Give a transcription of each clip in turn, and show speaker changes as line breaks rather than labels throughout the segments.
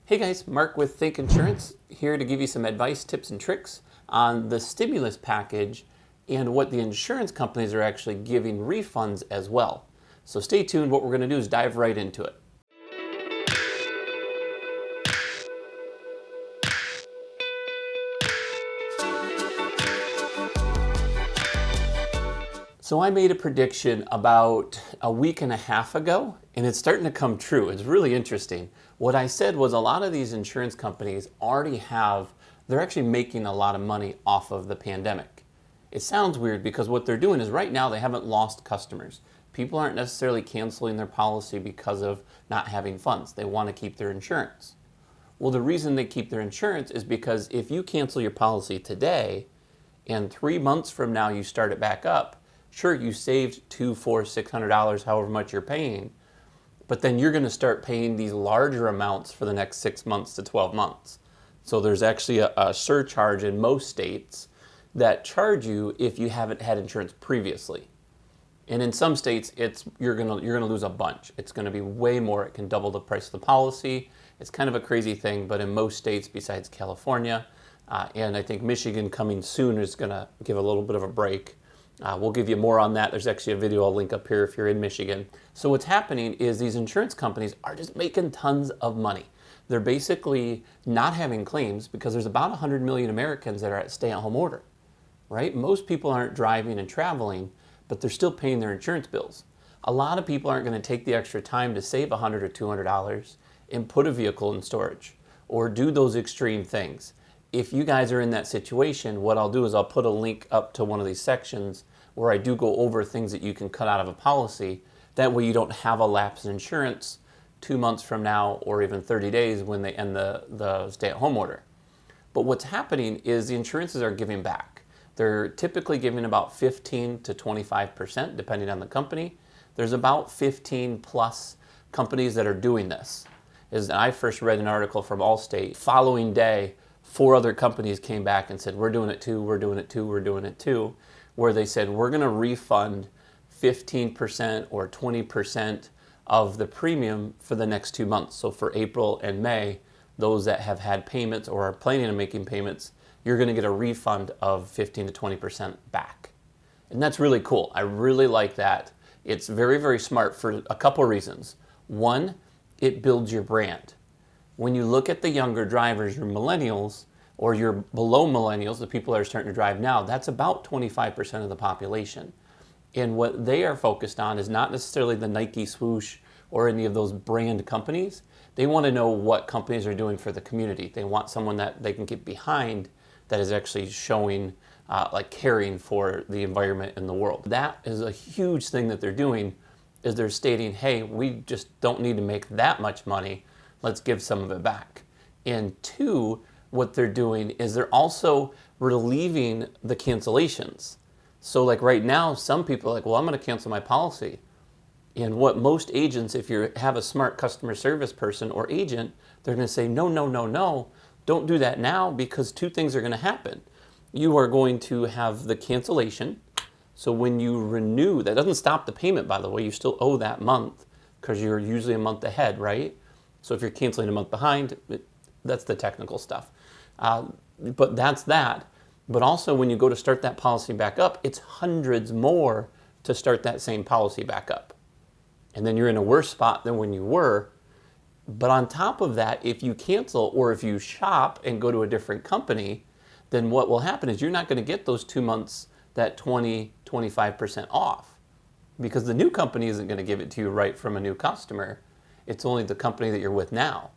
Hey guys, Mark with Think Insurance here to give you some advice, tips, and tricks on the stimulus package and what the insurance companies are actually giving refunds as well. So stay tuned. What we're going to do is dive right into it. So I made a prediction about a week and a half ago, and it's starting to come true. It's really interesting. What I said was a lot of these insurance companies they're actually making a lot of money off of the pandemic. It sounds weird because what they're doing is right now they haven't lost customers. People aren't necessarily canceling their policy because of not having funds. They want to keep their insurance. Well, the reason they keep their insurance is because if you cancel your policy today and 3 months from now you start it back up, sure, you saved $200, $400, $600, however much you're paying, but then you're going to start paying these larger amounts for the next 6 months to 12 months. So there's actually a surcharge in most states that charge you if you haven't had insurance previously. And in some states, you're gonna lose a bunch. It's going to be way more. It can double the price of the policy. It's kind of a crazy thing, but in most states besides California, and I think Michigan coming soon is going to give a little bit of a break. We'll give you more on that. There's actually a video I'll link up here if you're in Michigan. So what's happening is these insurance companies are just making tons of money. They're basically not having claims because there's about 100 million Americans that are at stay-at-home order, right? Most people aren't driving and traveling, but they're still paying their insurance bills. A lot of people aren't going to take the extra time to save $100 or $200 and put a vehicle in storage or do those extreme things. If you guys are in that situation, what I'll do is I'll put a link up to one of these sections where I do go over things that you can cut out of a policy. That way you don't have a lapse in insurance 2 months from now or even 30 days when they end the stay-at-home order. But what's happening is the insurances are giving back. They're typically giving about 15 to 25% depending on the company. There's about 15 plus companies that are doing this. As I first read an article from Allstate, following day, 4 other companies came back and said, we're doing it too, we're doing it too, we're doing it too, where they said, we're going to refund 15% or 20% of the premium for the next 2 months. So for April and May, those that have had payments or are planning on making payments, you're going to get a refund of 15 to 20% back. And that's really cool. I really like that. It's very, very smart for a couple reasons. One, it builds your brand. When you look at the younger drivers, your millennials, or your below millennials, the people that are starting to drive now, that's about 25% of the population. And what they are focused on is not necessarily the Nike swoosh or any of those brand companies. They want to know what companies are doing for the community. They want someone that they can get behind that is actually showing, like caring for the environment and the world. That is a huge thing that they're doing, is they're stating, hey, we just don't need to make that much money. Let's give some of it back. And 2, what they're doing is they're also relieving the cancellations. So like right now, some people are like, well, I'm going to cancel my policy. And what most agents, if you have a smart customer service person or agent, they're going to say, no, no, no, no, don't do that now, because 2 things are going to happen. You are going to have the cancellation. So when you renew, that doesn't stop the payment, by the way. You still owe that month because you're usually a month ahead, right? So if you're canceling a month behind, that's the technical stuff. But that's that. But also when you go to start that policy back up, it's hundreds more to start that same policy back up. And then you're in a worse spot than when you were. But on top of that, if you cancel or if you shop and go to a different company, then what will happen is you're not going to get those 2 months, that 20, 25% off, because the new company isn't going to give it to you right from a new customer. It's only the company that you're with now.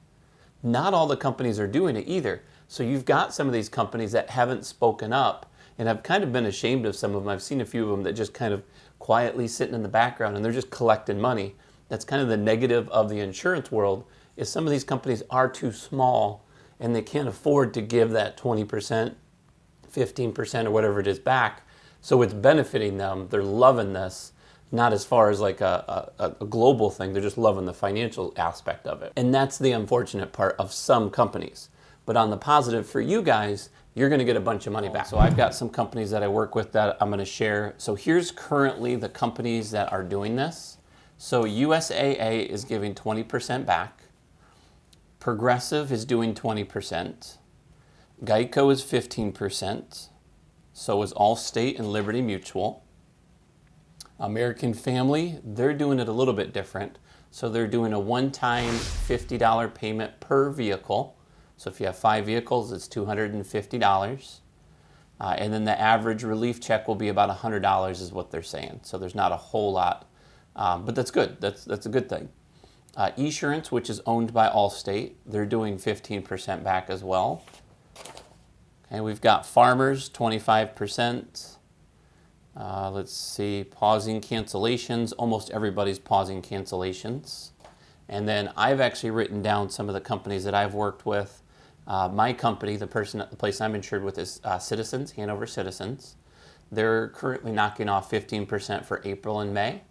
Not all the companies are doing it either. So you've got some of these companies that haven't spoken up, and I've kind of been ashamed of some of them. I've seen a few of them that just kind of quietly sitting in the background and they're just collecting money. That's kind of the negative of the insurance world, is some of these companies are too small and they can't afford to give that 20%, 15% or whatever it is back. So it's benefiting them. They're loving this. Not as far as like a global thing, they're just loving the financial aspect of it. And that's the unfortunate part of some companies. But on the positive for you guys, you're going to get a bunch of money back. So I've got some companies that I work with that I'm going to share. So here's currently the companies that are doing this. So USAA is giving 20% back. Progressive is doing 20%. Geico is 15%. So is Allstate and Liberty Mutual. American Family, they're doing it a little bit different. So they're doing a one-time $50 payment per vehicle. So if you have 5 vehicles, it's $250. And then the average relief check will be about $100 is what they're saying. So there's not a whole lot, but that's good. That's a good thing. Esurance, which is owned by Allstate, they're doing 15% back as well. Okay, we've got Farmers, 25%. Let's see, pausing cancellations. Almost everybody's pausing cancellations. And then I've actually written down some of the companies that I've worked with. My company, the place I'm insured with is Citizens, Hanover Citizens. They're currently knocking off 15% for April and May.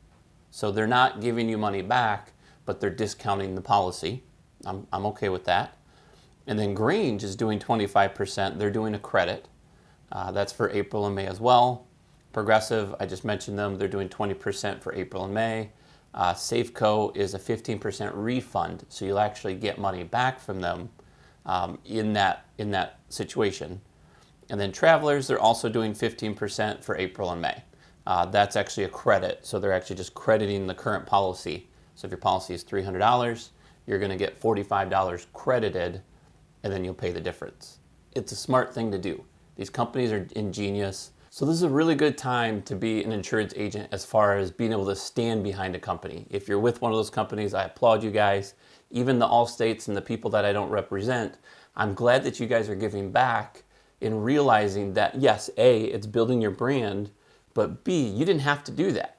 So they're not giving you money back, but they're discounting the policy. I'm okay with that. And then Grange is doing 25%. They're doing a credit. That's for April and May as well. Progressive, I just mentioned them. They're doing 20% for April and May. Safeco is a 15% refund, so you'll actually get money back from them in that situation. And then Travelers, they're also doing 15% for April and May. That's actually a credit, so they're actually just crediting the current policy. So if your policy is $300, you're going to get $45 credited, and then you'll pay the difference. It's a smart thing to do. These companies are ingenious. So this is a really good time to be an insurance agent as far as being able to stand behind a company. If you're with one of those companies, I applaud you guys. Even the Allstates and the people that I don't represent, I'm glad that you guys are giving back and realizing that, yes, A, it's building your brand, but B, you didn't have to do that,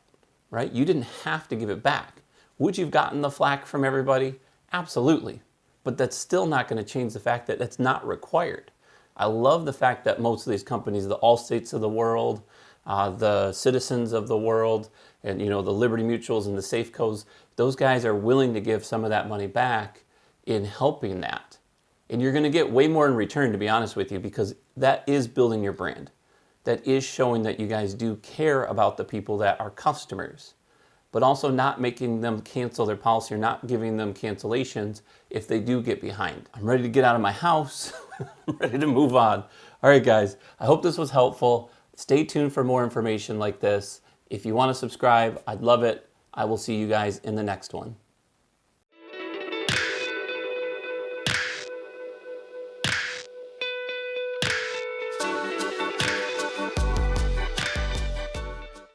right? You didn't have to give it back. Would you have gotten the flack from everybody? Absolutely. But that's still not going to change the fact that that's not required. I love the fact that most of these companies, the Allstates of the world, the Citizens of the world, and the Liberty Mutuals and the Safecos, those guys are willing to give some of that money back in helping that. And you're going to get way more in return, to be honest with you, because that is building your brand. That is showing that you guys do care about the people that are customers, but also not making them cancel their policy or not giving them cancellations if they do get behind. I'm ready to get out of my house. I'm ready to move on. All right, guys, I hope this was helpful. Stay tuned for more information like this. If you want to subscribe, I'd love it. I will see you guys in the next one.